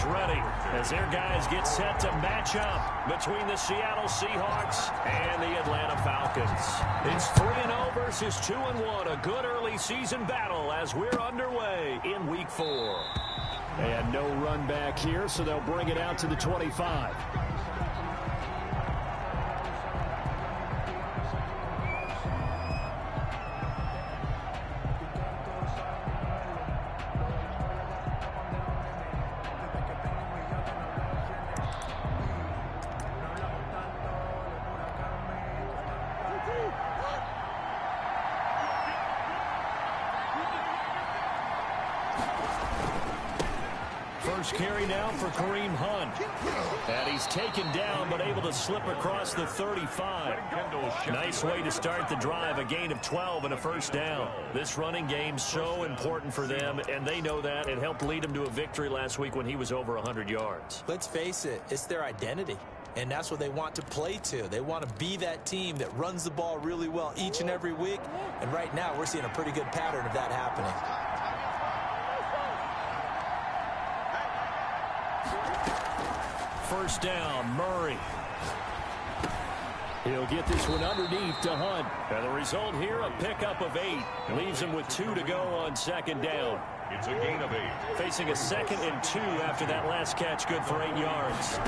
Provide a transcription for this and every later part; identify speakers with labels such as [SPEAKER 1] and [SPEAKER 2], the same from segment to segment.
[SPEAKER 1] ready as their guys get set to match up between the Seattle Seahawks and the Atlanta Falcons. It's 3-0 versus 2-1, a good early season battle as we're underway in Week 4.
[SPEAKER 2] And no run back here, so they'll bring it out to the 25. First carry now for Kareem Hunt. And he's taken down but able to slip across the 35. Nice way to start the drive, a gain of 12 and a first down. This running game so important for them, and they know that. It helped lead them to a victory last week when he was over 100 yards.
[SPEAKER 3] Let's face it, it's their identity. And that's what they want to play to. They want to be that team that runs the ball really well each and every week. And right now we're seeing a pretty good pattern of that happening.
[SPEAKER 1] First down, Murray. He'll get this one underneath to Hunt. And the result here, a pickup of 8. Leaves him with 2 to go on second down.
[SPEAKER 4] It's a gain of 8.
[SPEAKER 1] Facing a 2nd and 2 after that last catch, good for 8 yards.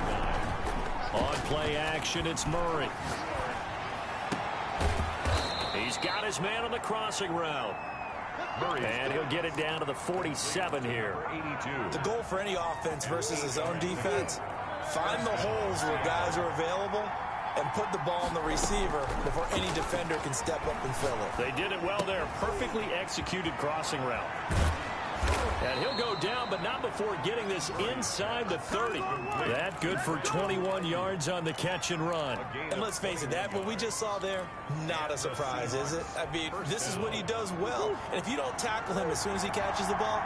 [SPEAKER 1] On play action, it's Murray. He's got his man on the crossing route. And he'll get it down to the 47 here.
[SPEAKER 4] 82.
[SPEAKER 3] The goal for any offense versus his own defense, find the holes where guys are available and put the ball on the receiver before any defender can step up and fill it.
[SPEAKER 1] They did it well there. Perfectly executed crossing route. And he'll go down, but not before getting this inside the 30. That good for 21 yards on the catch and run.
[SPEAKER 3] And let's face it, that what we just saw there, not a surprise, is it? I mean, this is what he does well. And if you don't tackle him as soon as he catches the ball,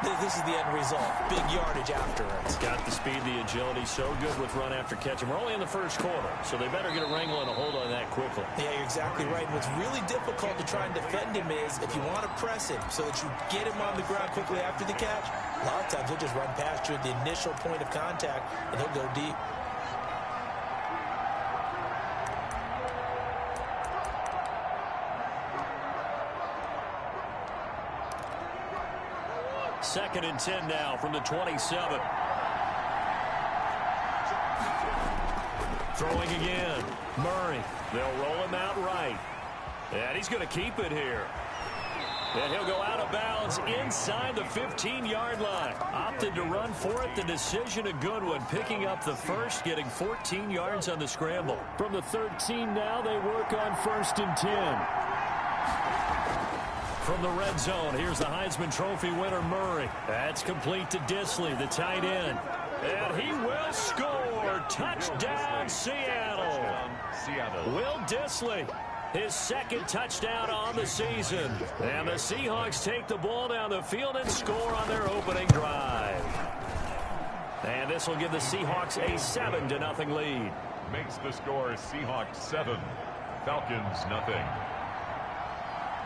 [SPEAKER 3] this is the end result. Big yardage afterwards.
[SPEAKER 1] Got the speed, the agility, so good with run after catch. And we're only in the first quarter, so they better get a wrangle and a hold on that quickly.
[SPEAKER 3] Yeah, you're exactly right. And what's really difficult to try and defend him is if you want to press him so that you get him on the ground quickly after the catch, a lot of times he'll just run past you at the initial point of contact, and he'll go deep.
[SPEAKER 1] Second and 10 now from the 27. Throwing again. Murray. They'll roll him out right. And he's going to keep it here. And he'll go out of bounds inside the 15-yard line. Opted to run for it. The decision a good one. Picking up the first, getting 14 yards on the scramble. From the 13 now, they work on 1st and 10. From the red zone, here's the Heisman Trophy winner, Murray. That's complete to Dissly, the tight end. And he will score. Touchdown, Seattle. Will Dissly. His 2nd touchdown on the season. And the Seahawks take the ball down the field and score on their opening drive. And this will give the Seahawks a 7-0 lead.
[SPEAKER 4] Makes the score Seahawks 7, Falcons 0.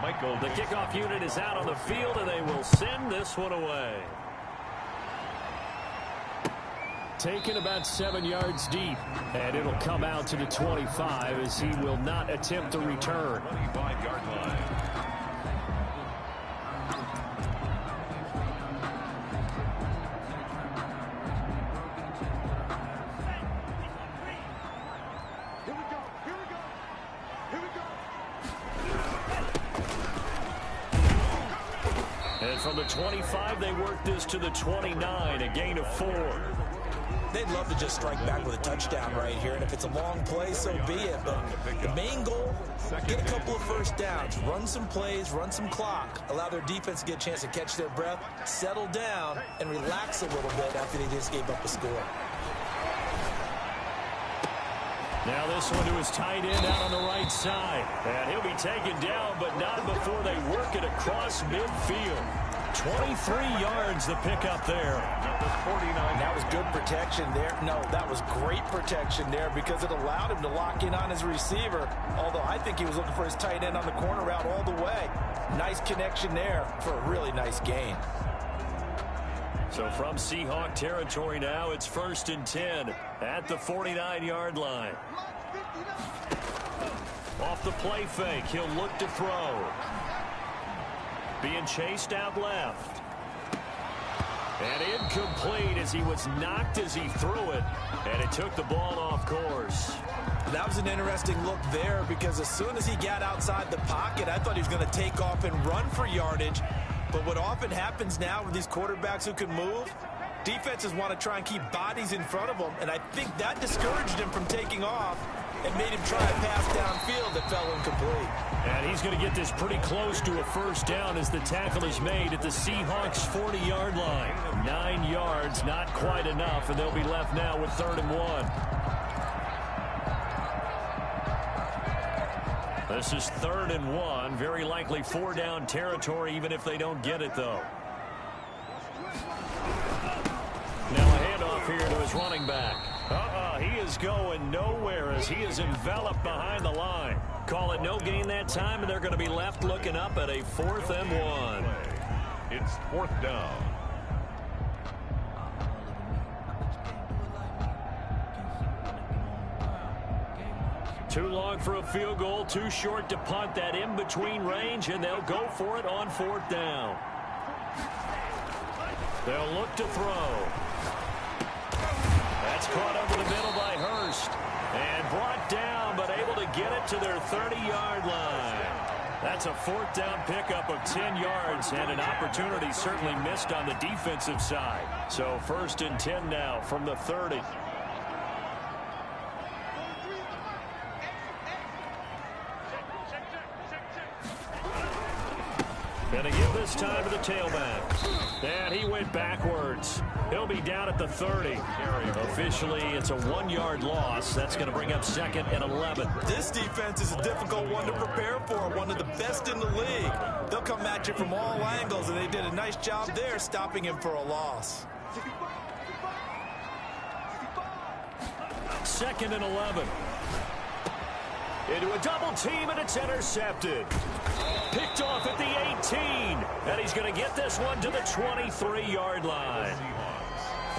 [SPEAKER 4] Michael.
[SPEAKER 1] The kickoff unit is out on the field, and they will send this one away. Taken about 7 yards deep, and it'll come out to the 25 as he will not attempt to return.
[SPEAKER 4] 25-yard line.
[SPEAKER 1] And from the 25, they work this to the 29, a gain of 4.
[SPEAKER 3] They'd love to just strike back with a touchdown right here, and if it's a long play, so be it. But the main goal, get a couple of first downs, run some plays, run some clock, allow their defense to get a chance to catch their breath, settle down, and relax a little bit after they just gave up a score.
[SPEAKER 1] Now this one to his tight end out on the right side. And he'll be taken down, but not before they work it across midfield. 23 yards the pickup there.
[SPEAKER 4] Number 49.
[SPEAKER 3] That was good protection there. No, that was great protection there because it allowed him to lock in on his receiver. Although I think he was looking for his tight end on the corner route all the way. Nice connection there for a really nice gain.
[SPEAKER 2] So from Seahawk territory now, it's 1st and 10 at the 49-yard line. Off the play fake, he'll look to throw. Being chased out left. And incomplete as he was knocked as he threw it. And it took the ball off course.
[SPEAKER 3] That was an interesting look there because as soon as he got outside the pocket, I thought he was going to take off and run for yardage. But what often happens now with these quarterbacks who can move, defenses want to try and keep bodies in front of them. And I think that discouraged him from taking off and made him try a pass downfield that fell incomplete.
[SPEAKER 2] And he's going to get this pretty close to a first down as the tackle is made at the Seahawks' 40-yard line. 9 yards, not quite enough, and they'll be left now with 3rd and 1. This is 3rd and 1, very likely 4-down territory even if they don't get it, though. Now a handoff here to his running back. He is going nowhere as he is enveloped behind the line. Call it no gain that time, and they're going to be left looking up at a 4th and 1.
[SPEAKER 4] It's 4th down.
[SPEAKER 2] Too long for a field goal, too short to punt. That in-between range, and they'll go for it on 4th down. They'll look to throw. That's caught over the middle by Hurst. And brought down, but able to get it to their 30-yard line. That's a 4th down pickup of 10 yards, and an opportunity certainly missed on the defensive side. So 1st and 10 now from the 30. Going to give this time to the tailback. And he went backwards. He'll be down at the 30. Officially, it's a 1-yard loss. That's going to bring up 2nd and 11.
[SPEAKER 3] This defense is a difficult one to prepare for, one of the best in the league. They'll come at you from all angles, and they did a nice job there stopping him for a loss.
[SPEAKER 2] 2nd and 11. Into a double team, and it's intercepted. Picked off at the 18. And he's going to get this one to the 23-yard line.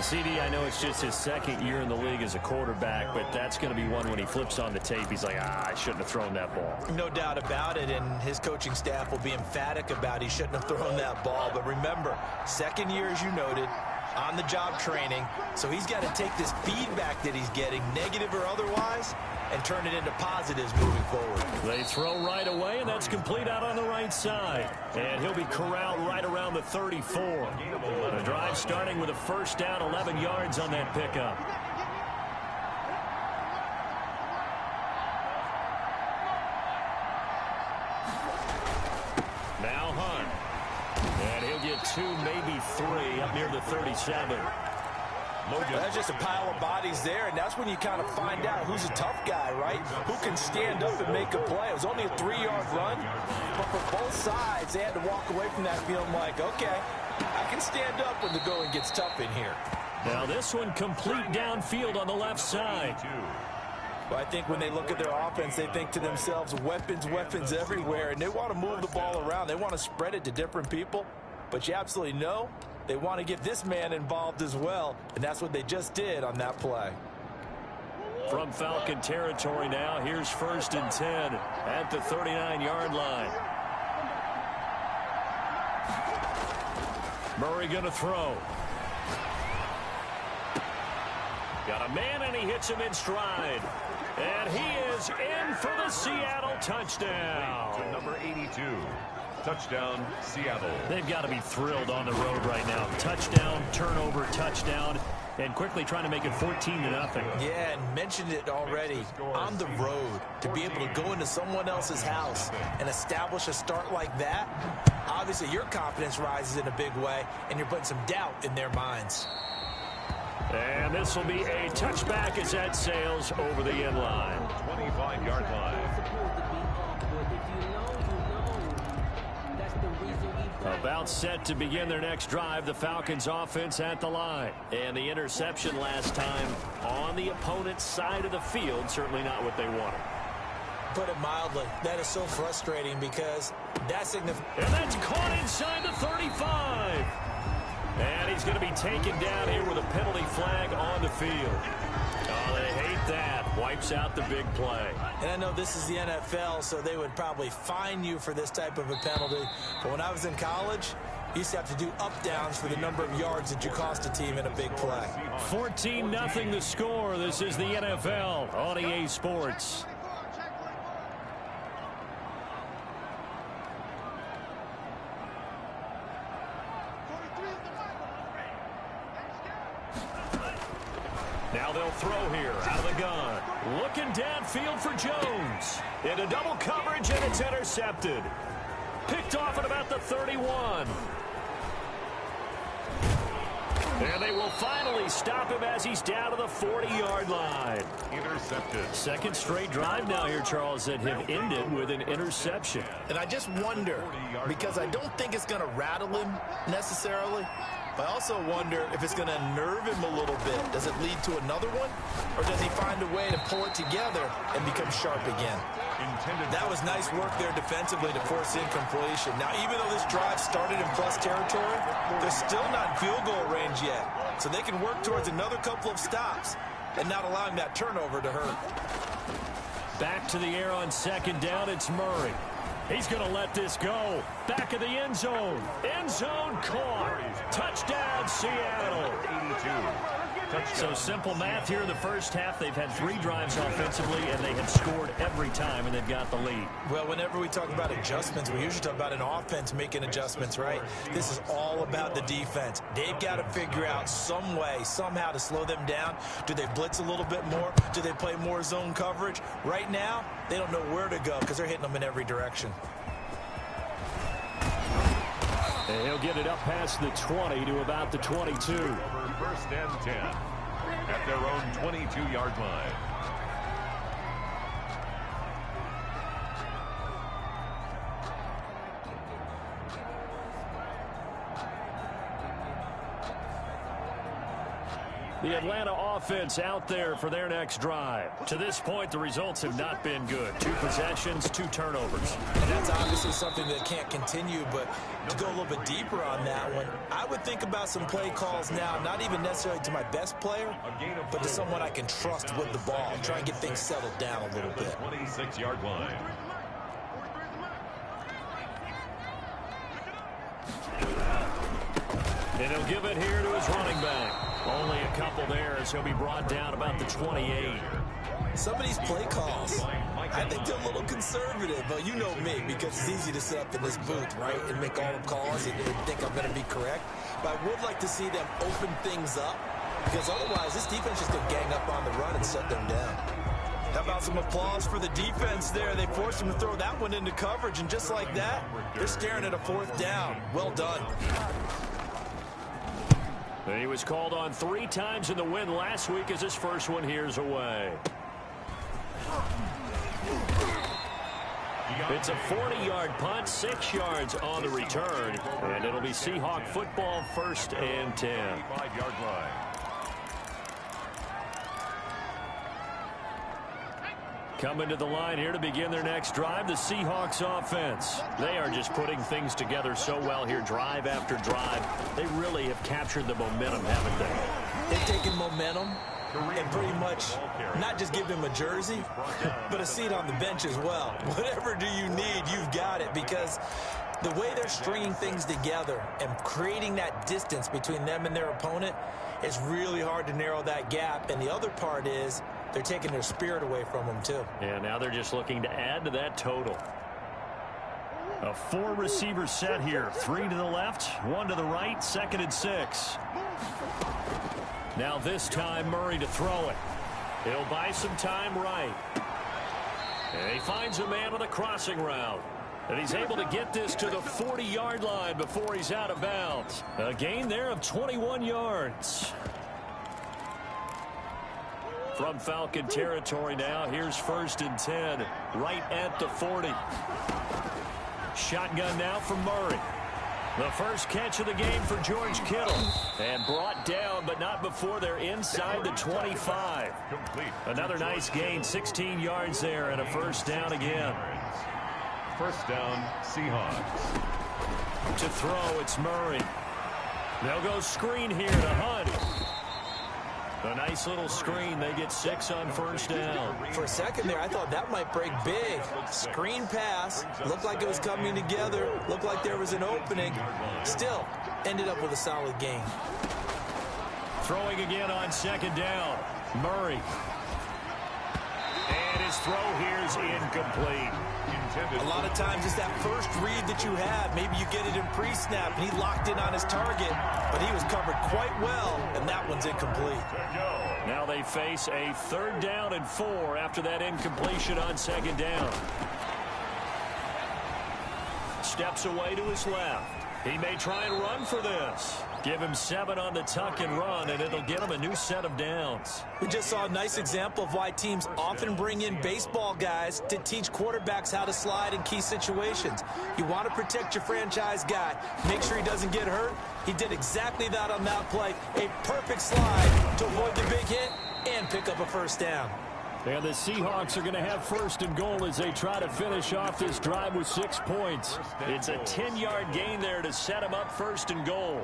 [SPEAKER 2] CD, I know it's just his 2nd year in the league as a quarterback, but that's going to be one when he flips on the tape. He's like, I shouldn't have thrown that ball.
[SPEAKER 3] No doubt about it, and his coaching staff will be emphatic about he shouldn't have thrown that ball. But remember, 2nd year, as you noted, on-the-job training. So he's got to take this feedback that he's getting, negative or otherwise, and turn it into positives moving forward.
[SPEAKER 2] They throw right away, and that's complete out on the right side. And he'll be corralled right around the 34. The drive starting with a 1st down, 11 yards on that pickup. Now Hunt. And he'll get 2, maybe 3 up near the 37.
[SPEAKER 3] That's just a pile of bodies there, and that's when you kind of find out who's a tough guy, right? Who can stand up and make a play. It was only a 3-yard run, but for both sides, they had to walk away from that feeling like, okay, I can stand up when the going gets tough in here.
[SPEAKER 2] Now this one complete downfield on the left side.
[SPEAKER 3] Well, I think when they look at their offense, they think to themselves, weapons, weapons everywhere, and they want to move the ball around. They want to spread it to different people, but you absolutely know they want to get this man involved as well, and that's what they just did on that play.
[SPEAKER 2] From Falcon territory now, here's 1st and 10 at the 39-yard line. Murray going to throw. Got a man, and he hits him in stride. And he is in for the Seattle touchdown.
[SPEAKER 4] To number 82. Touchdown, Seattle.
[SPEAKER 2] They've got to be thrilled on the road right now. Touchdown, turnover, touchdown, and quickly trying to make it 14-0.
[SPEAKER 3] Yeah, and mentioned it already. On the road, to be able to go into someone else's house and establish a start like that, obviously your confidence rises in a big way, and you're putting some doubt in their minds.
[SPEAKER 2] And this will be a touchback as that sails over the end line.
[SPEAKER 4] 25-yard line.
[SPEAKER 2] About set to begin their next drive, the Falcons offense at the line. And the interception last time on the opponent's side of the field, certainly not what they wanted.
[SPEAKER 3] Put it mildly, that is so frustrating because that's significant.
[SPEAKER 2] And that's caught inside the 35. And he's going to be taken down here with a penalty flag on the field. Oh, they hate that. Wipes out the big play.
[SPEAKER 3] And I know this is the NFL, so they would probably fine you for this type of a penalty. But when I was in college, you used to have to do up-downs for the number of yards that you cost a team in a big play.
[SPEAKER 2] 14-0 the score. This is the NFL on EA Sports. Now they'll throw here out of the gun. Looking downfield for Jones. Into double coverage, and it's intercepted. Picked off at about the 31. And they will finally stop him as he's down to the 40-yard line.
[SPEAKER 4] Intercepted.
[SPEAKER 2] Second straight drive now here, Charles, that have ended with an interception.
[SPEAKER 5] And I just wonder, because I don't think it's going to rattle him necessarily, but I also wonder if it's going to nerve him a little bit. Does it lead to another one? Or does he find a way to pull it together and become sharp again?
[SPEAKER 3] That was nice work there defensively to force incompletion. Now, even though this drive started in plus territory, they're still not in field goal range yet. So they can work towards another couple of stops and not allowing that turnover to hurt.
[SPEAKER 2] Back to the air on second down, it's Murray. He's going to let this go. Back of the end zone. End zone caught. Touchdown, Seattle.
[SPEAKER 4] 82.
[SPEAKER 2] So simple math here in the first half. They've had 3 drives offensively, and they have scored every time, and they've got the lead.
[SPEAKER 3] Well, whenever we talk about adjustments, we usually talk about an offense making adjustments, right? This is all about the defense. They've got to figure out some way, somehow to slow them down. Do they blitz a little bit more? Do they play more zone coverage? Right now, they don't know where to go because they're hitting them in every direction.
[SPEAKER 2] And he'll get it up past the 20 to about the 22.
[SPEAKER 4] First and 10 at their own 22-yard line.
[SPEAKER 2] The Atlanta offense out there for their next drive. To this point, the results have not been good. 2 possessions, 2 turnovers.
[SPEAKER 3] And that's obviously something that can't continue, but to go a little bit deeper on that one, I would think about some play calls now, not even necessarily to my best player, but to someone I can trust with the ball. Try and get things settled down a little bit.
[SPEAKER 4] 26-yard line.
[SPEAKER 2] And he'll give it here to his running back. Only a couple there as he'll be brought down about the 28.
[SPEAKER 3] Some of these play calls, I think they're a little conservative, but you know me, because it's easy to sit up in this booth, right, and make all the calls and think I'm going to be correct. But I would like to see them open things up, because otherwise this defense is going to gang up on the run and shut them down. How about some applause for the defense there? They forced him to throw that one into coverage, and just like that, they're staring at a 4th down. Well done.
[SPEAKER 2] He was called on 3 times in the win last week as his first one here's away. It's a 40-yard punt, 6 yards on the return, and it'll be Seahawk football, 1st and 10.
[SPEAKER 4] 5-yard line.
[SPEAKER 2] Coming to the line here to begin their next drive, the Seahawks offense. They are just putting things together so well here, drive after drive. They really have captured the momentum, haven't they?
[SPEAKER 3] They've taken momentum and pretty much not just give him a jersey, but a seat on the bench as well. Whatever do you need, you've got it, because the way they're stringing things together and creating that distance between them and their opponent, it's really hard to narrow that gap. And the other part is they're taking their spirit away from them, too.
[SPEAKER 2] Yeah, now they're just looking to add to that total. A 4-receiver set here. 3 to the left, 1 to the right, 2nd and 6. Now this time, Murray to throw it. He'll buy some time right. And he finds a man on the crossing route. And he's able to get this to the 40-yard line before he's out of bounds. A gain there of 21 yards. From Falcon territory now, here's 1st and 10, right at the 40. Shotgun now for Murray. The first catch of the game for George Kittle. And brought down, but not before they're inside the 25. Another nice gain, 16 yards there, and a 1st down again.
[SPEAKER 4] 1st down, Seahawks.
[SPEAKER 2] To throw, it's Murray.
[SPEAKER 1] They'll go screen here to Hunt. A nice little screen. They get 6 on first down.
[SPEAKER 3] For a second there, I thought that might break big. Screen pass. Looked like it was coming together. Looked like there was an opening. Still, ended up with a solid gain.
[SPEAKER 1] Throwing again on second down. Murray. And his throw here is incomplete.
[SPEAKER 3] A lot of times it's that first read that you have. Maybe you get it in pre-snap, and he locked in on his target, but he was covered quite well, and that one's incomplete.
[SPEAKER 1] Now they face a 3rd down and 4 after that incompletion on second down. Steps away to his left. He may try and run for this. Give him 7 on the tuck and run, and it'll get him a new set of downs.
[SPEAKER 3] We just saw a nice example of why teams often bring in baseball guys to teach quarterbacks how to slide in key situations. You want to protect your franchise guy. Make sure he doesn't get hurt. He did exactly that on that play. A perfect slide to avoid the big hit and pick up a first down.
[SPEAKER 1] And the Seahawks are going to have 1st and goal as they try to finish off this drive with 6 points. It's a 10-yard gain there to set them up 1st and goal.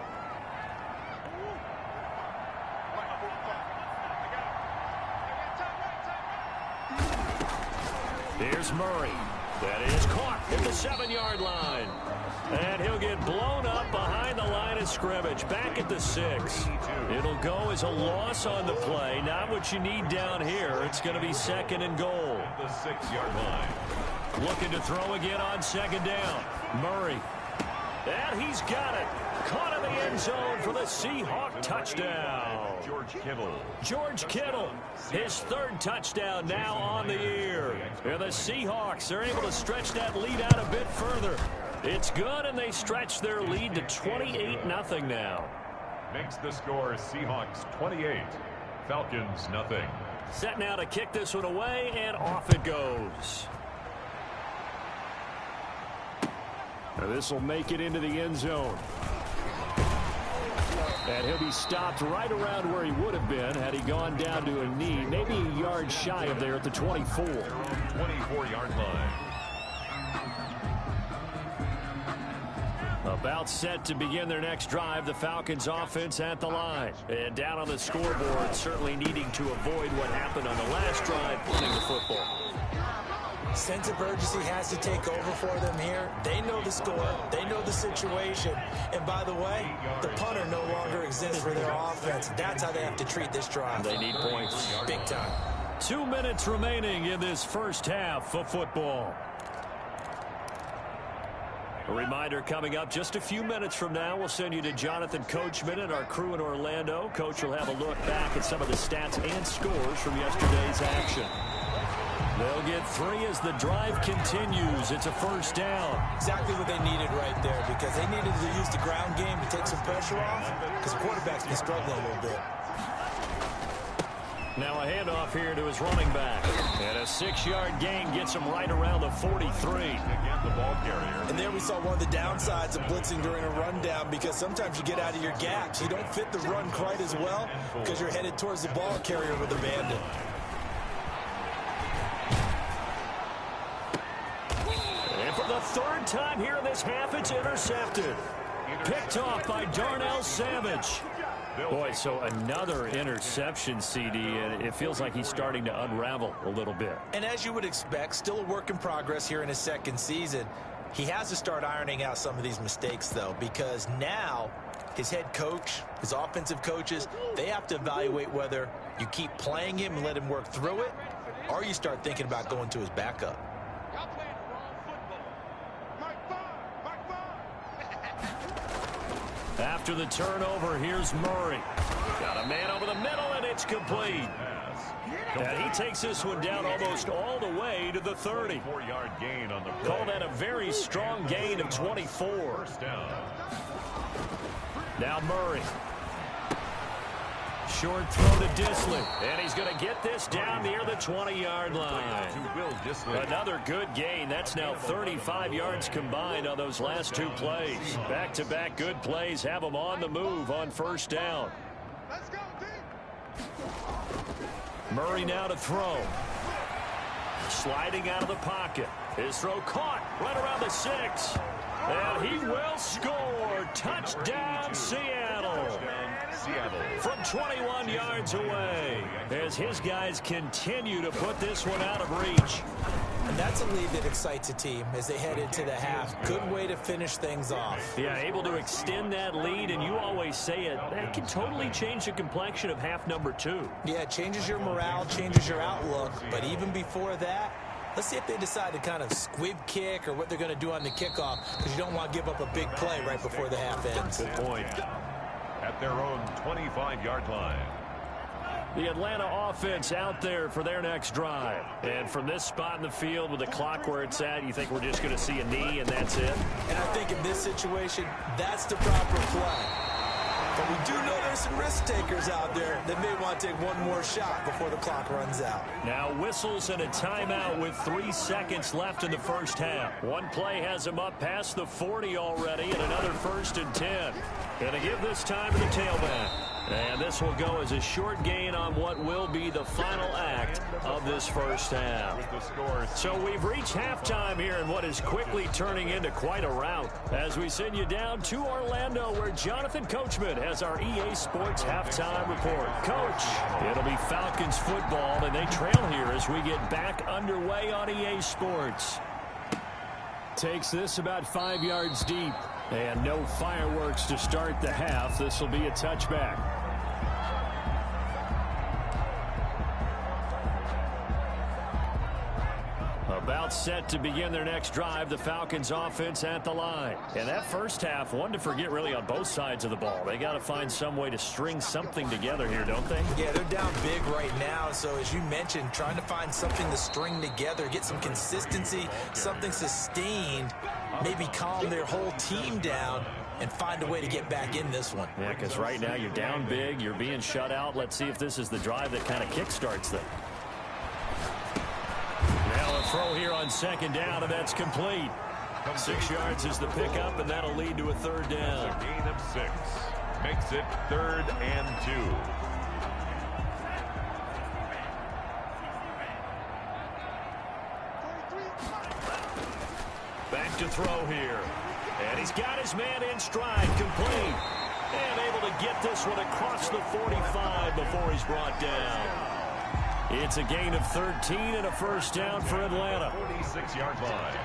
[SPEAKER 1] Here's Murray. That is caught at the 7-yard line. And he'll get blown up behind the line of scrimmage. Back at the 6. It'll go as a loss on the play. Not what you need down here. It's going to be 2nd and goal.
[SPEAKER 4] The 6-yard line.
[SPEAKER 1] Looking to throw again on second down. Murray. And he's got it. Caught in the end zone for the Seahawk touchdown. George Kittle, his 3rd touchdown now on the year. And the Seahawks are able to stretch that lead out a bit further. It's good, and they stretch their lead to 28-0 now.
[SPEAKER 4] Makes the score Seahawks 28, Falcons nothing.
[SPEAKER 1] Set now to kick this one away, and off it goes. This will make it into the end zone. And he'll be stopped right around where he would have been had he gone down to a knee, maybe a yard shy of there at the 24.
[SPEAKER 4] 24-yard line.
[SPEAKER 1] About set to begin their next drive, the Falcons offense at the line. And down on the scoreboard, certainly needing to avoid what happened on the last drive, punting the football.
[SPEAKER 3] Sense of urgency has to take over for them here. They know the score. They know the situation. And by the way, the punter no longer exists for their offense. That's how they have to treat this drive.
[SPEAKER 1] They need points.
[SPEAKER 3] Big time.
[SPEAKER 1] 2 minutes remaining in this first half of football. A reminder coming up just a few minutes from now, we'll send you to Jonathan Coachman and our crew in Orlando. Coach will have a look back at some of the stats and scores from yesterday's action. They'll get 3 as the drive continues. It's a first down.
[SPEAKER 3] Exactly what they needed right there, because they needed to use the ground game to take some pressure off, because the quarterback's been struggling a little bit.
[SPEAKER 1] Now a handoff here to his running back. And a 6-yard gain gets him right around the 43.
[SPEAKER 4] Again, the ball carrier.
[SPEAKER 3] And there we saw one of the downsides of blitzing during a rundown, because sometimes you get out of your gaps. You don't fit the run quite as well because you're headed towards the ball carrier with a bandit.
[SPEAKER 1] And for the 3rd time here in this half, it's intercepted. Picked off by Darnell Savage. Boy, so another interception, CD, and it feels like he's starting to unravel a little bit.
[SPEAKER 3] And as you would expect, still a work in progress here in his 2nd season. He has to start ironing out some of these mistakes, though, because now his head coach, his offensive coaches, they have to evaluate whether you keep playing him and let him work through it, or you start thinking about going to his backup.
[SPEAKER 1] After the turnover, here's Murray. Got a man over the middle, and it's complete. And he takes this one down almost all the way to the 30.
[SPEAKER 4] 4-yard gain on the play.
[SPEAKER 1] Call that a very strong gain of 24.
[SPEAKER 4] First down.
[SPEAKER 1] Now Murray. Short throw to Dissly. And he's going to get this down near the 20-yard line. Another good gain. That's now 35 yards combined on those last 2 plays. Back-to-back good plays have them on the move on first down.
[SPEAKER 6] Let's go, team.
[SPEAKER 1] Murray now to throw. Sliding out of the pocket. His throw caught right around the 6. And he will score. Touchdown, Seattle. Seattle. From 21 yards away, as his guys continue to put this one out of reach.
[SPEAKER 3] And that's a lead that excites a team as they head into the half. Good way to finish things off.
[SPEAKER 1] Yeah, able to extend that lead, and you always say it, that can totally change the complexion of half number 2.
[SPEAKER 3] Yeah, it changes your morale, changes your outlook. But even before that, let's see if they decide to kind of squib kick or what they're going to do on the kickoff, because you don't want to give up a big play right before the half ends.
[SPEAKER 1] Good point.
[SPEAKER 4] At their own 25-yard line.
[SPEAKER 1] The Atlanta offense out there for their next drive. And from this spot in the field with the clock where it's at, you think we're just going to see a knee and that's it?
[SPEAKER 3] And I think in this situation, that's the proper play. But we do know there's some risk takers out there that may want to take one more shot before the clock runs out.
[SPEAKER 1] Now whistles and a timeout with 3 seconds left in the first half. One play has them up past the 40 already, and another 1st and 10. Going to give this time to the tailback. And this will go as a short gain on what will be the final act of this first half. So we've reached halftime here in what is quickly turning into quite a rout as we send you down to Orlando where Jonathan Coachman has our EA Sports halftime report. Coach, it'll be Falcons football, and they trail here as we get back underway on EA Sports. Takes this about 5 yards deep. And no fireworks to start the half. This will be a touchback. About set to begin their next drive, the Falcons offense at the line. And that first half, one to forget really on both sides of the ball. They got to find some way to string something together here, don't they?
[SPEAKER 3] Yeah, they're down big right now. So as you mentioned, trying to find something to string together, get some consistency, something sustained, maybe calm their whole team down and find a way to get back in this one.
[SPEAKER 1] Yeah, because right now you're down big, you're being shut out. Let's see if this is the drive that kind of kickstarts them. Now a throw here on 2nd down, and that's complete. 6 yards is the pickup, and that'll lead to a 3rd down.
[SPEAKER 4] A gain of 6 makes it 3rd and 2.
[SPEAKER 1] Back to throw here. And he's got his man in stride, complete. And able to get this one across the 45 before he's brought down. It's a gain of 13 and a 1st down for Atlanta.
[SPEAKER 4] 46-yard line.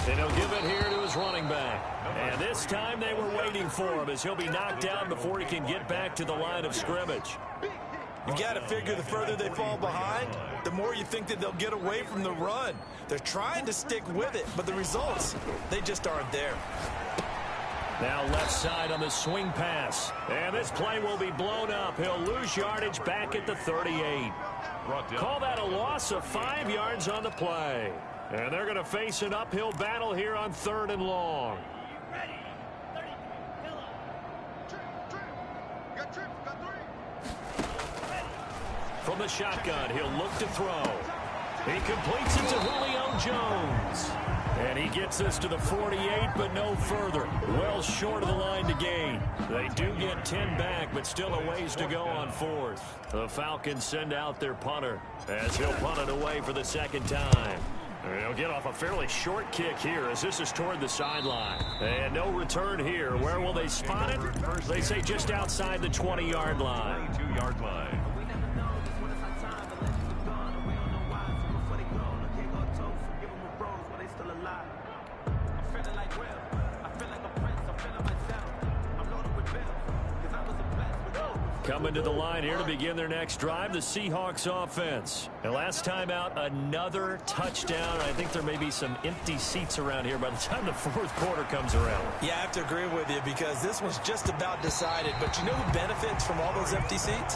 [SPEAKER 1] And he'll give it here to his running back. And this time they were waiting for him as he'll be knocked down before he can get back to the line of scrimmage.
[SPEAKER 3] You got to figure the further they fall behind, the more you think that they'll get away from the run. They're trying to stick with it, but the results, they just aren't there.
[SPEAKER 1] Now left side on the swing pass. And this play will be blown up. He'll lose yardage back at the 38. Call that a loss of 5 yards on the play. And they're going to face an uphill battle here on 3rd and long. From the shotgun, he'll look to throw. He completes it to Julio Jones. And he gets this to the 48, but no further. Well short of the line to gain. They do get 10 back, but still a ways to go on 4th. The Falcons send out their punter as he'll punt it away for the 2nd time. He'll get off a fairly short kick here as this is toward the sideline. And no return here. Where will they spot it? They say just outside the 20-yard line.
[SPEAKER 4] 22-yard line.
[SPEAKER 1] Coming to the line here to begin their next drive, the Seahawks offense. And last time out, another touchdown. I think there may be some empty seats around here by the time the 4th quarter comes around.
[SPEAKER 3] Yeah, I have to agree with you because this one's just about decided. But you know who benefits from all those empty seats?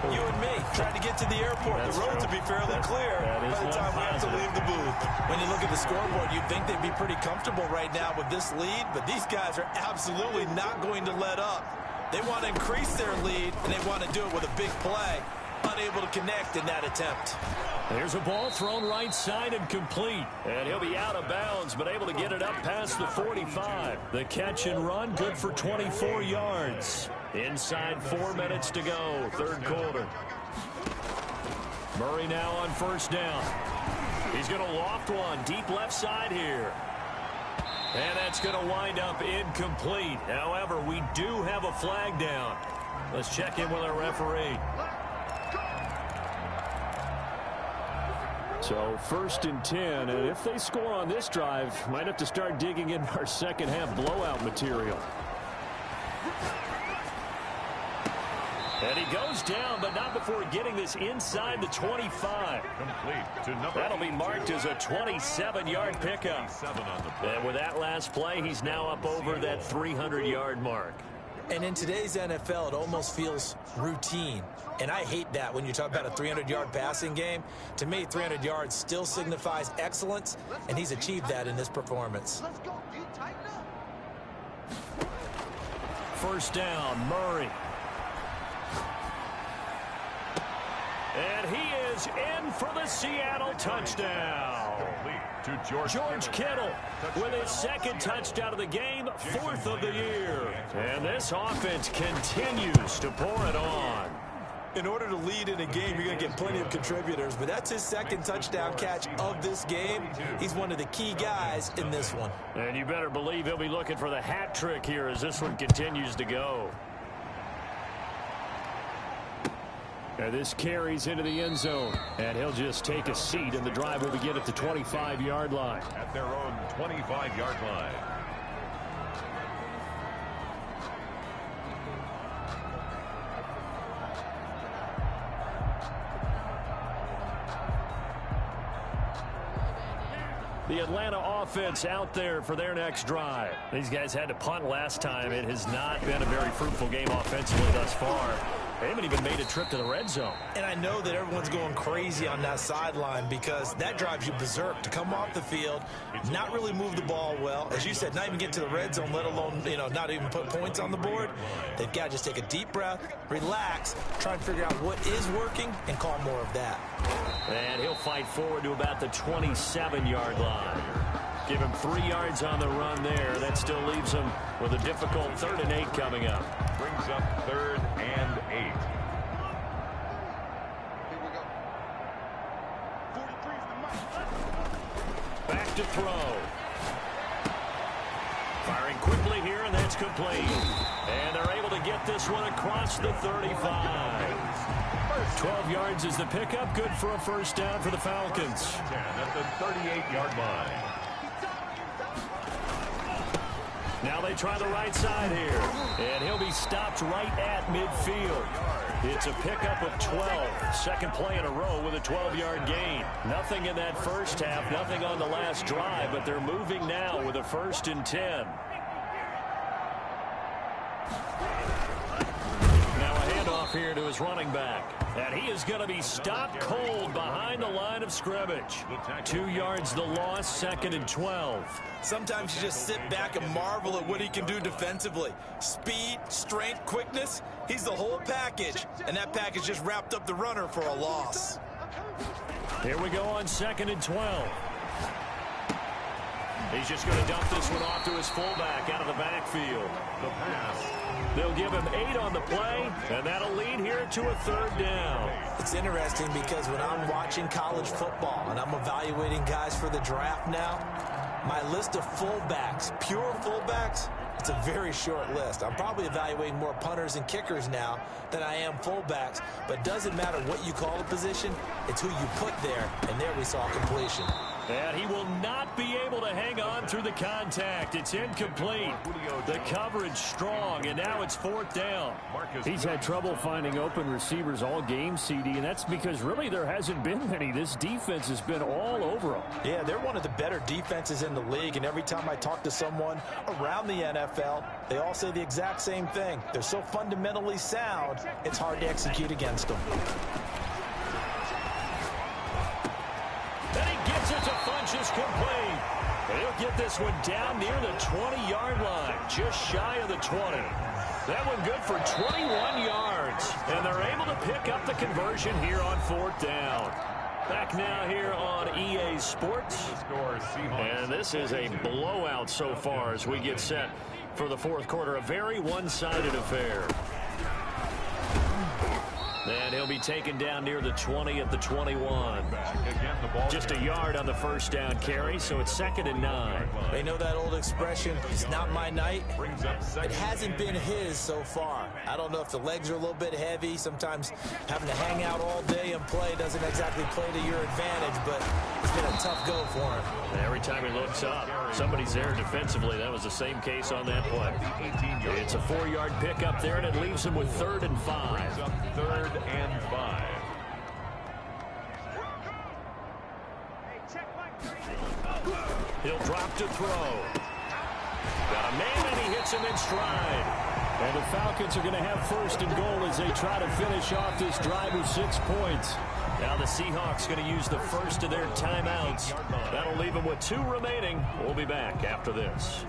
[SPEAKER 3] You and me. Trying to get to the airport. The roads will be fairly clear by the time we have to leave the booth. When you look at the scoreboard, you'd think they'd be pretty comfortable right now with this lead. But these guys are absolutely not going to let up. They want to increase their lead, and they want to do it with a big play. Unable to connect in that attempt.
[SPEAKER 1] There's a ball thrown right side and complete. And he'll be out of bounds, but able to get it up past the 45. The catch and run, good for 24 yards. Inside 4 minutes to go, 3rd quarter. Murray now on 1st down. He's going to loft one deep left side here.
[SPEAKER 2] And that's going to wind up incomplete. However, we do have a flag down. Let's check in with our referee.
[SPEAKER 1] So 1st and 10, and if they score on this drive, might have to start digging in our second half blowout material.
[SPEAKER 2] And he goes down, but not before getting this inside the 25.
[SPEAKER 4] Complete to number
[SPEAKER 2] That'll be marked as a 27-yard pickup. And with that last play, he's now up over that 300-yard mark.
[SPEAKER 3] And in today's NFL, it almost feels routine. And I hate that when you talk about a 300-yard passing game. To me, 300 yards still signifies excellence, and he's achieved that in this performance.
[SPEAKER 2] First down, Murray. And he is in for the Seattle touchdown.
[SPEAKER 4] to
[SPEAKER 2] George Kittle with his second touchdown of the game, 4th of the year. And this offense continues to pour it on.
[SPEAKER 3] In order to lead in a game, you're going to get plenty of contributors, but that's his second touchdown catch of this game. He's one of the key guys in this one.
[SPEAKER 2] And you better believe he'll be looking for the hat trick here as this one continues to go.
[SPEAKER 1] And this carries into the end zone, and he'll just take a seat, and the drive will begin at the 25-yard line.
[SPEAKER 4] At their own 25-yard line.
[SPEAKER 2] The Atlanta offense out there for their next drive. These guys had to punt last time. It has not been a very fruitful game offensively thus far. They haven't even made a trip to the red zone. And I know that everyone's going crazy on that sideline because that drives you berserk to come off the field, not really move the ball well. As you said, not even get to the red zone, let alone, not even put points on the board. They've got to just take a deep breath, relax, try and figure out what is working, and call more of that. And he'll fight forward to about the 27-yard line. Give him 3 yards on the run there. That still leaves him with a difficult 3rd and 8 coming up.
[SPEAKER 4] Brings up 3rd and 8.
[SPEAKER 6] Here we go. 43 is the mark.
[SPEAKER 2] Back to throw. Firing quickly here, and that's complete. And they're able to get this one across the 35. 12 yards is the pickup. Good for a first down for the Falcons.
[SPEAKER 4] 10 at the 38-yard line.
[SPEAKER 2] Now they try the right side here. And he'll be stopped right at midfield. It's a pickup of 12. Second play in a row with a 12-yard gain. Nothing in that first half, nothing on the last drive, but they're moving now with a 1st and 10. Now a handoff here to his running back. And he is going to be stopped cold behind the line of scrimmage. 2 yards the loss, 2nd and 12. Sometimes you just sit back and marvel at what he can do defensively. Speed, strength, quickness. He's the whole package. And that package just wrapped up the runner for a loss. Here we go on 2nd and 12. He's just going to dump this one off to his fullback out of the backfield.
[SPEAKER 4] The pass.
[SPEAKER 2] They'll give him 8 on the play, and that'll lead here to a 3rd down. It's interesting because when I'm watching college football and I'm evaluating guys for the draft now, my list of fullbacks, pure fullbacks, it's a very short list. I'm probably evaluating more punters and kickers now than I am fullbacks, but it doesn't matter what you call a position, it's who you put there, and there we saw completion. And he will not be able to hang on through the contact. It's incomplete. The coverage strong, and now it's 4th down.
[SPEAKER 1] He's had trouble finding open receivers all game, CD, and that's because really there hasn't been many. This defense has been all over them.
[SPEAKER 3] Yeah, they're one of the better defenses in the league, and every time I talk to someone around the NFL, they all say the exact same thing. They're so fundamentally sound, it's hard to execute against them. It's a Funchess complete. He'll get this one down near the 20-yard line, just shy of the 20. That one good for 21 yards, and they're able to pick up the conversion here on 4th down. Back now here on EA Sports. And this is a blowout so far as we get set for the 4th quarter. A very one-sided affair.
[SPEAKER 2] And he'll be taken down near the 20 at the 21. Just a yard on the first down carry, so it's 2nd and 9.
[SPEAKER 3] They know that old expression, it's not my night. It hasn't been his so far. I don't know if the legs are a little bit heavy. Sometimes having to hang out all day and play doesn't exactly play to your advantage, but it's been a tough go for him.
[SPEAKER 2] Every time he looks up, somebody's there defensively. That was the same case on that play. It's a 4-yard pickup there, and it leaves him with 3rd and 5.
[SPEAKER 4] 3rd and 5.
[SPEAKER 2] He'll drop to throw. Got a man, and he hits him in stride. And the Falcons are going to have 1st and goal as they try to finish off this drive with 6 points. Now the Seahawks going to use the first of their timeouts. That'll leave them with 2 remaining. We'll be back after this.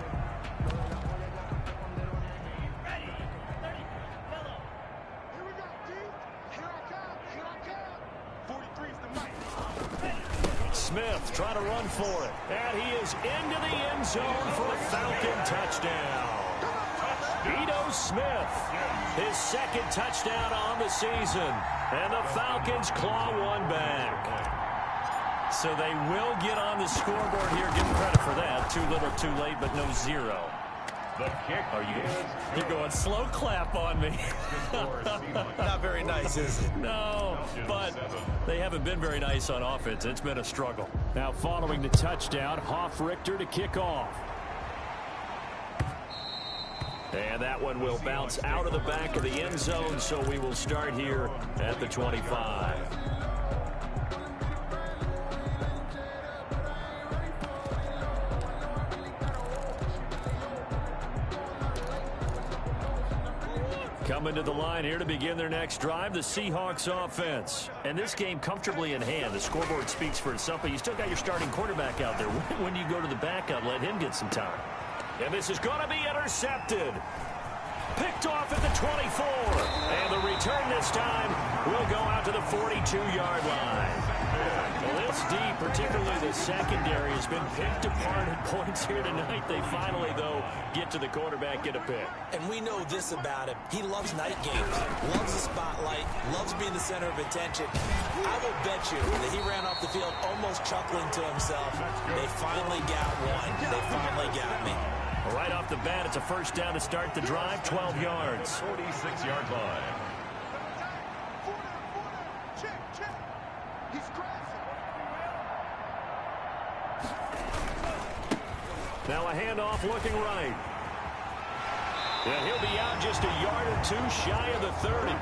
[SPEAKER 2] Smith trying to run for it. And he is into the end zone for a Falcon touchdown. Ito Smith, his 2nd touchdown on the season. And the Falcons claw one back. So they will get on the scoreboard here. Give them credit for that. Too little, too late, but no 0.
[SPEAKER 4] The kick.
[SPEAKER 2] You're going slow clap on me.
[SPEAKER 3] Not very nice, is it?
[SPEAKER 2] No, but they haven't been very nice on offense. It's been a struggle. Now following the touchdown, Hofrichter to kick off. And that one will bounce out of the back of the end zone, so we will start here at the 25. Coming to the line here to begin their next drive, the Seahawks offense. And this game comfortably in hand. The scoreboard speaks for itself, but you still got your starting quarterback out there. When you go to the backup, let him get some time. And this is going to be intercepted. Picked off at the 24. And the return this time will go out to the 42-yard line. Well, this D, particularly the secondary, has been picked apart at points here tonight. They finally, though, get to the quarterback, get a pick.
[SPEAKER 3] And we know this about him. He loves night games, loves the spotlight, loves being the center of attention. I will bet you that he ran off the field almost chuckling to himself. They finally got one. They finally got me.
[SPEAKER 2] Right off the bat, it's a first down to start the drive, 12 yards.
[SPEAKER 4] 46-yard line.
[SPEAKER 2] Now a handoff looking right. And he'll be out just a yard or 2 shy of the 30.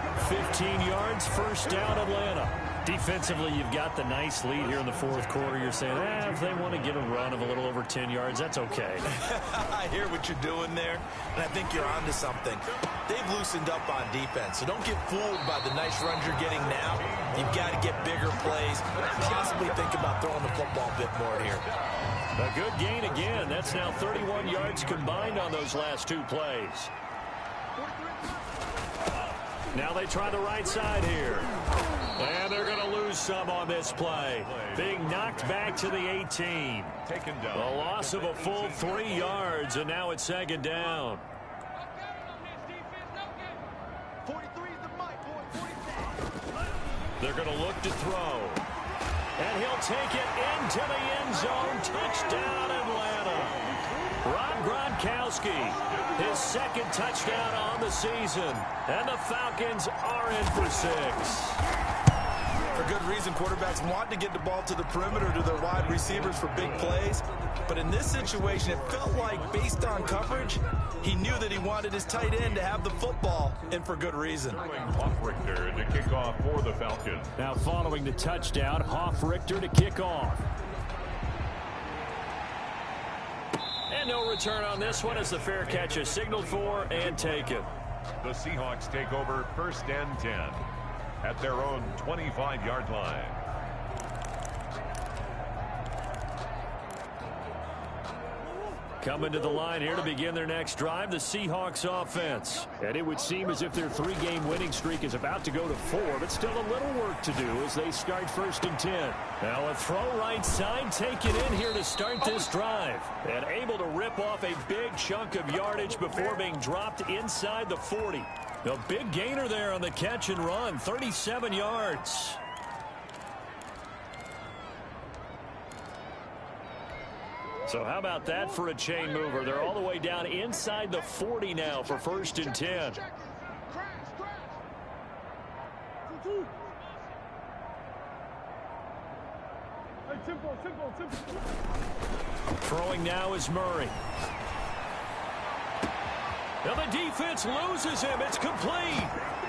[SPEAKER 2] 15 yards, first down Atlanta. Defensively, you've got the nice lead here in the 4th quarter. You're saying, if they want to get a run of a little over 10 yards, that's okay.
[SPEAKER 5] I hear what you're doing there, and I think you're onto something. They've loosened up on defense, so don't get fooled by the nice runs you're getting now. You've got to get bigger plays, possibly think about throwing the football a bit more here.
[SPEAKER 2] A good gain again. That's now 31 yards combined on those last 2 plays. Now they try the right side here. And they're going to lose some on this play. Being knocked back to the 18. A loss of a full 3 yards, and now it's 2nd down. They're going to look to throw. And he'll take it into the end zone. Touchdown, Atlanta. Rob Gronkowski, his 2nd touchdown on the season. And the Falcons are in for 6.
[SPEAKER 5] For good reason, quarterbacks want to get the ball to the perimeter to their wide receivers for big plays. But in this situation, it felt like, based on coverage, he knew that he wanted his tight end to have the football, and for good reason.
[SPEAKER 4] Hofrichter to kick off for the Falcons.
[SPEAKER 2] Now following the touchdown, Hofrichter to kick off. And no return on this one as the fair catch is signaled for and taken.
[SPEAKER 4] The Seahawks take over 1st and 10 at their own 25-yard line.
[SPEAKER 2] Coming to the line here to begin their next drive, the Seahawks offense. And it would seem as if their 3-game winning streak is about to go to 4, but still a little work to do as they start 1st and 10. Now a throw right side taken in here to start this drive. And able to rip off a big chunk of yardage before being dropped inside the 40.
[SPEAKER 1] A big gainer there on the catch and run, 37 yards. So how about that for a chain mover? They're all the way down inside the 40 now for 1st and 10. Throwing now is Murray. Now the defense loses him. It's complete.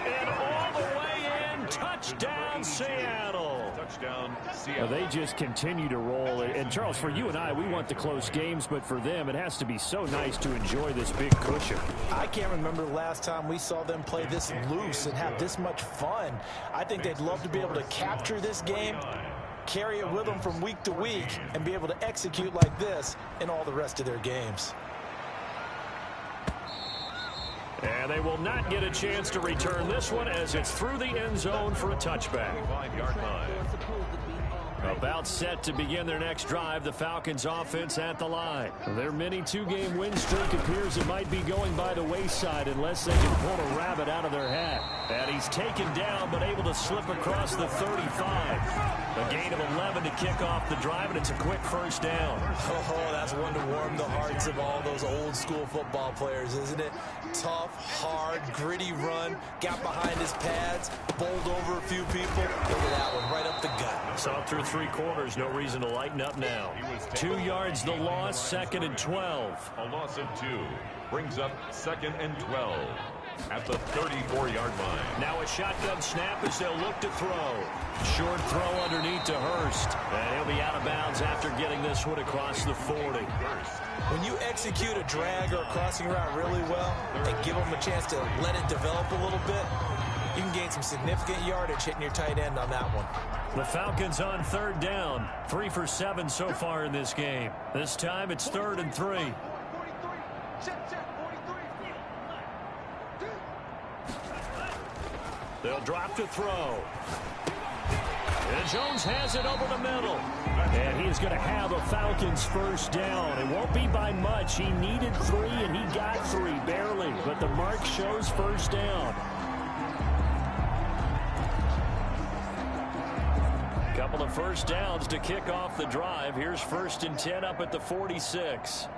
[SPEAKER 1] And all the way in. Touchdown, Seattle.
[SPEAKER 4] Touchdown, Seattle.
[SPEAKER 2] They just continue to roll. And, Charles, for you and I, we want the close games. But for them, it has to be so nice to enjoy this big cushion.
[SPEAKER 3] I can't remember the last time we saw them play this loose and have this much fun. I think they'd love to be able to capture this game, carry it with them from week to week, and be able to execute like this in all the rest of their games.
[SPEAKER 1] And they will not get a chance to return this one as it's through the end zone for a touchback.
[SPEAKER 4] 5-yard line.
[SPEAKER 1] About set to begin their next drive, the Falcons offense at the line. Their mini two-game win streak appears it might be going by the wayside unless they can pull a rabbit out of their hat. And he's taken down but able to slip across the 35. A gain of 11 to kick off the drive, and it's a quick first down.
[SPEAKER 3] Oh, that's one to warm the hearts of all those old-school football players, isn't it? Tough, hard, gritty run, got behind his pads, bowled over a few people. Look at that one, right up the gut.
[SPEAKER 1] Saw through 3 quarters, no reason to lighten up now. 2 yards the loss, 2nd and 12.
[SPEAKER 4] A loss of 2 brings up 2nd and 12 at the 34-yard line.
[SPEAKER 1] Now a shotgun snap as they'll look to throw. Short throw underneath to Hurst. And he'll be out of bounds after getting this one across the 40.
[SPEAKER 3] When you execute a drag or a crossing route really well and give them a chance to let it develop a little bit, you can gain some significant yardage hitting your tight end on that one.
[SPEAKER 1] The Falcons on 3rd down. 3 for 7 so far in this game. This time it's 3rd and 3. They'll drop to throw. And Jones has it over the middle. And he's going to have a Falcons first down. It won't be by much. He needed 3, and he got 3, barely. But the mark shows first down. Couple of first downs to kick off the drive. Here's 1st and 10 up at the 46.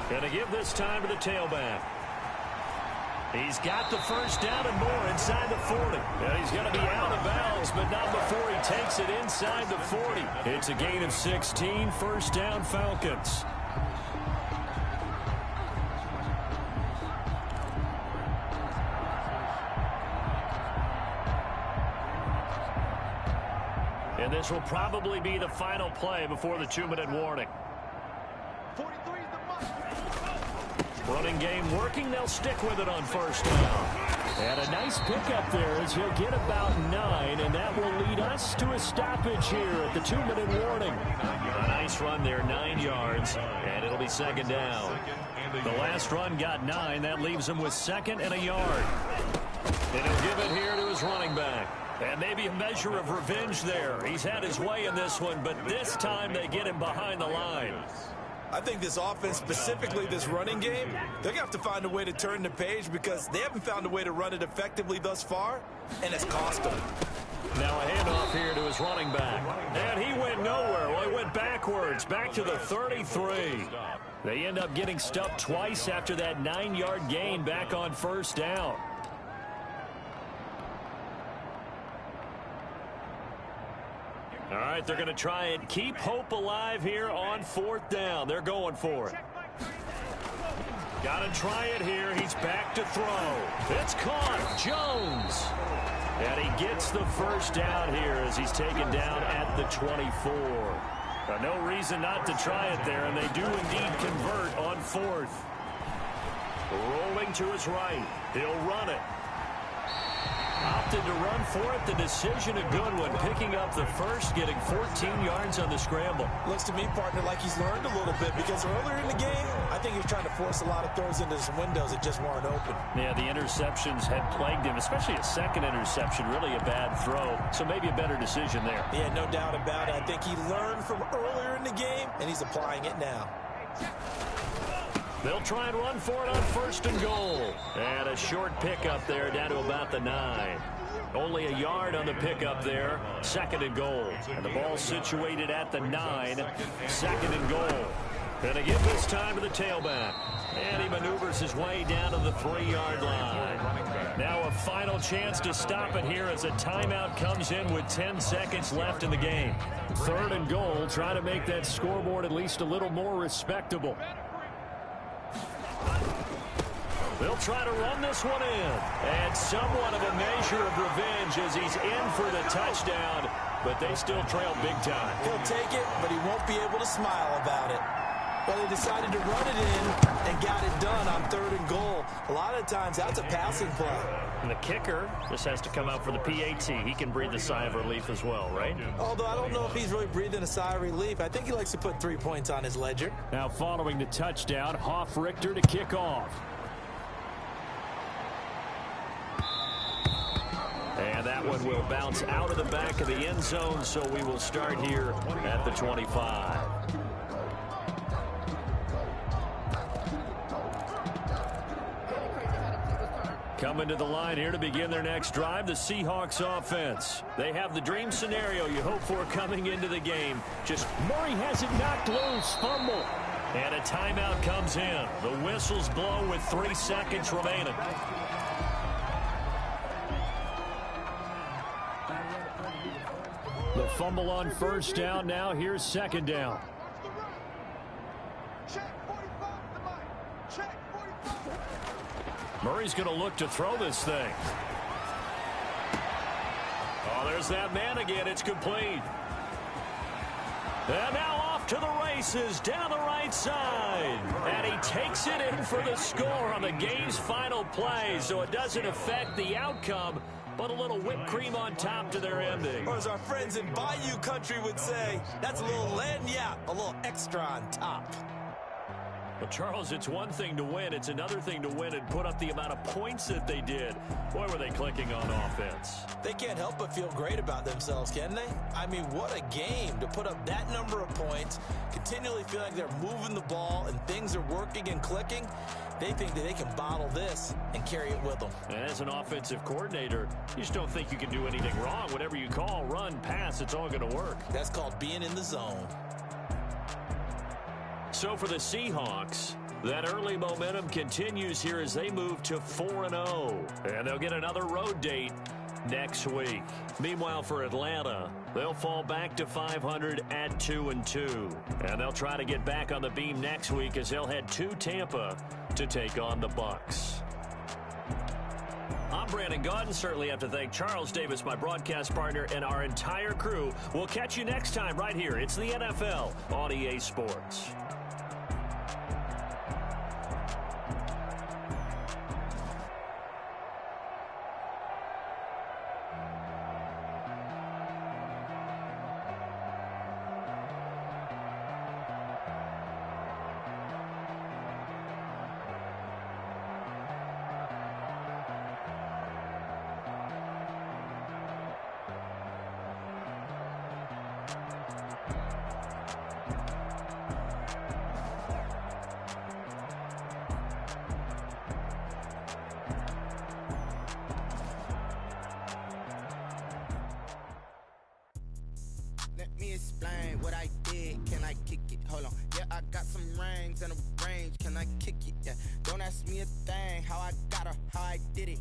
[SPEAKER 1] Going to give this time to the tailback. He's got the first down and more inside the 40. And he's going to be out of bounds, but not before he takes it inside the 40. It's a gain of 16, first down Falcons. And this will probably be the final play before the 2-minute warning. Running game working. They'll stick with it on first down. And a nice pickup there as he'll get about 9, and that will lead us to a stoppage here at the 2-minute warning. A nice run there, 9 yards, and it'll be 2nd down. The last run got 9. That leaves him with 2nd and a yard. And he'll give it here to his running back. And maybe a measure of revenge there. He's had his way in this one, but this time they get him behind the line.
[SPEAKER 3] I think this offense, specifically this running game, they're going to have to find a way to turn the page because they haven't found a way to run it effectively thus far, and it's cost them.
[SPEAKER 1] Now a handoff here to his running back. And he went nowhere. Well, he went backwards, back to the 33. They end up getting stuffed twice after that 9-yard gain back on first down. All right, they're going to try and keep hope alive here on 4th down. They're going for it. Got to try it here. He's back to throw. It's caught. Jones. And he gets the first down here as he's taken down at the 24. No reason not to try it there, and they do indeed convert on 4th. Rolling to his right. He'll run it. Opted to run for it. The decision a good one. Picking up the first, getting 14 yards on the scramble.
[SPEAKER 3] Looks to me, partner, like he's learned a little bit because earlier in the game, I think he was trying to force a lot of throws into some windows that just weren't open.
[SPEAKER 1] Yeah, the interceptions had plagued him, especially a second interception, really a bad throw. So maybe a better decision there.
[SPEAKER 3] Yeah, no doubt about it. I think he learned from earlier in the game, and he's applying it now.
[SPEAKER 1] They'll try and run for it on 1st and goal. And a short pickup there down to about the 9. Only a yard on the pickup there. 2nd and goal. And the ball situated at the 9. 2nd and goal. Gonna give this time to the tailback. And he maneuvers his way down to the 3-yard line. Now a final chance to stop it here as a timeout comes in with 10 seconds left in the game. 3rd and goal. Try to make that scoreboard at least a little more respectable. They'll try to run this one in. And somewhat of a measure of revenge as he's in for the touchdown. But they still trail big time.
[SPEAKER 3] He'll take it, but he won't be able to smile about it. Well, they decided to run it in and got it done on 3rd and goal. A lot of times, that's a passing play.
[SPEAKER 2] And the kicker just has to come out for the PAT. He can breathe a sigh of relief as well, right?
[SPEAKER 3] Although I don't know if he's really breathing a sigh of relief. I think he likes to put 3 points on his ledger.
[SPEAKER 1] Now following the touchdown, Hoff-Richter to kick off. And that one will bounce out of the back of the end zone, so we will start here at the 25. Coming to the line here to begin their next drive, the Seahawks offense. They have the dream scenario you hope for coming into the game. Just Murray has it knocked loose, fumble. And a timeout comes in. The whistles blow with 3 seconds remaining. The fumble on 1st down. Now here's 2nd down. Murray's going to look to throw this thing. Oh, there's that man again. It's complete. And now off to the races down the right side. And he takes it in for the score on the game's final play. So it doesn't affect the outcome, but a little whipped cream on top to their ending.
[SPEAKER 3] Or as our friends in Bayou Country would say, that's a little lagniappe, a little extra on top.
[SPEAKER 1] Well, Charles, it's one thing to win. It's another thing to win and put up the amount of points that they did. Boy, were they clicking on offense.
[SPEAKER 3] They can't help but feel great about themselves, can they? I mean, what a game to put up that number of points, continually feel like they're moving the ball and things are working and clicking. They think that they can bottle this and carry it with them.
[SPEAKER 1] And as an offensive coordinator, you just don't think you can do anything wrong. Whatever you call, run, pass, it's all going to work.
[SPEAKER 3] That's called being in the zone.
[SPEAKER 1] So for the Seahawks, that early momentum continues here as they move to 4-0. And they'll get another road date next week. Meanwhile, for Atlanta, they'll fall back to 500 at 2-2. And they'll try to get back on the beam next week as they'll head to Tampa to take on the Bucs. I'm Brandon Gaudin. Certainly have to thank Charles Davis, my broadcast partner, and our entire crew. We'll catch you next time right here. It's the NFL on EA Sports.
[SPEAKER 6] Explain what I did. Can I kick it? Hold on. Yeah, I got some rings and a range. Can I kick it? Yeah. Don't ask me a thing. How I got her, how I did it.